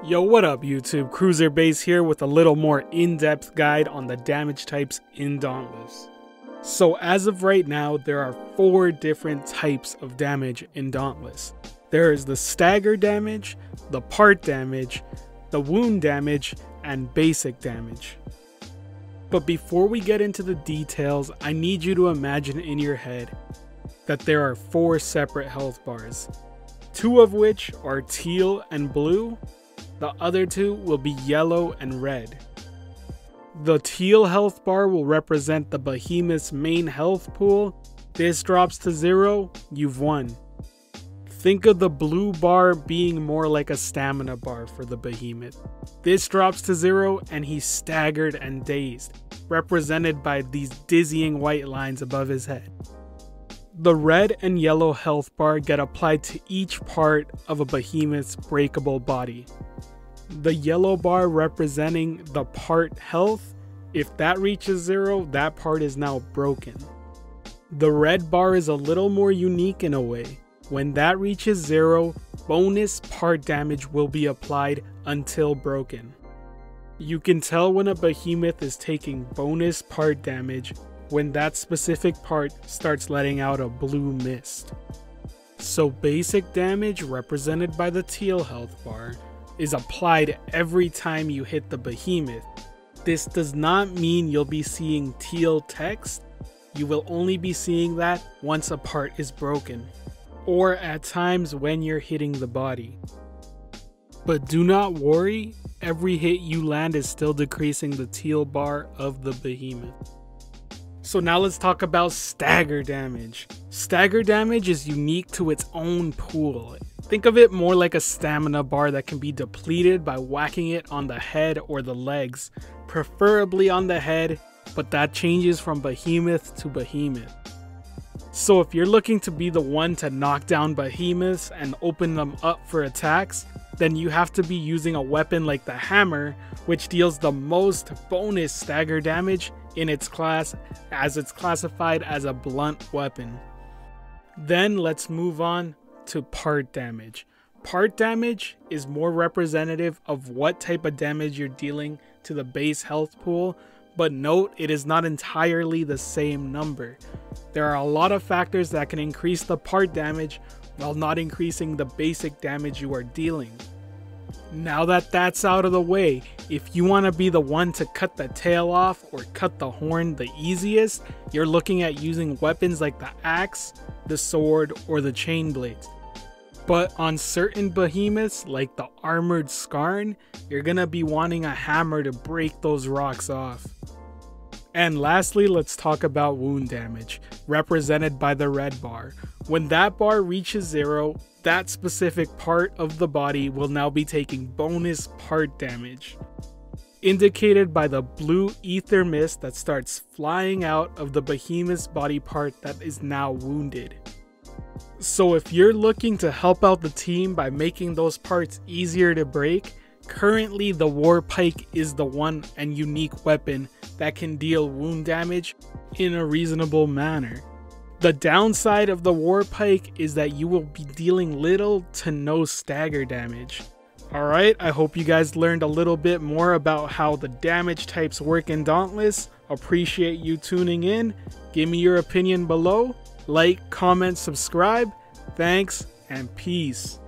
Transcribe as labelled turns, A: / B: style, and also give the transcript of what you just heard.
A: Yo, what up YouTube? Cruiser Base here with a little more in-depth guide on the damage types in Dauntless. So as of right now, there are 4 different types of damage in Dauntless. There is the stagger damage, the part damage, the wound damage, and basic damage. But before we get into the details, I need you to imagine in your head that there are 4 separate health bars, 2 of which are teal and blue. The other 2 will be yellow and red. The teal health bar will represent the behemoth's main health pool. This drops to 0, you've won. Think of the blue bar being more like a stamina bar for the behemoth. This drops to 0 and he's staggered and dazed, represented by these dizzying white lines above his head. The red and yellow health bar get applied to each part of a behemoth's breakable body. The yellow bar representing the part health. If that reaches 0, that part is now broken. The red bar is a little more unique in a way. When that reaches 0, bonus part damage will be applied until broken. You can tell when a behemoth is taking bonus part damage when that specific part starts letting out a blue mist. So basic damage, represented by the teal health bar, is applied every time you hit the behemoth. This does not mean you'll be seeing teal text. You will only be seeing that once a part is broken, or at times when you're hitting the body. But do not worry, every hit you land is still decreasing the teal bar of the behemoth. So now let's talk about stagger damage. Stagger damage is unique to its own pool. Think of it more like a stamina bar that can be depleted by whacking it on the head or the legs, preferably on the head, but that changes from behemoth to behemoth. So if you're looking to be the one to knock down behemoths and open them up for attacks, then you have to be using a weapon like the hammer, which deals the most bonus stagger damage in its class, as it's classified as a blunt weapon. Then let's move on to part damage. Part damage is more representative of what type of damage you're dealing to the base health pool, but note it is not entirely the same number. There are a lot of factors that can increase the part damage while not increasing the basic damage you are dealing. Now that that's out of the way, if you want to be the one to cut the tail off or cut the horn the easiest, you're looking at using weapons like the axe, the sword, or the chain blades. But on certain behemoths like the armored Skarn, you're gonna be wanting a hammer to break those rocks off. And lastly, let's talk about wound damage, represented by the red bar. When that bar reaches 0, that specific part of the body will now be taking bonus part damage, indicated by the blue ether mist that starts flying out of the behemoth's body part that is now wounded. So if you're looking to help out the team by making those parts easier to break, currently the war pike is the one and unique weapon that can deal wound damage in a reasonable manner. The downside of the war pike is that you will be dealing little to no stagger damage. Alright, I hope you guys learned a little bit more about how the damage types work in Dauntless. Appreciate you tuning in. Give me your opinion below. Like, comment, subscribe. Thanks, and peace.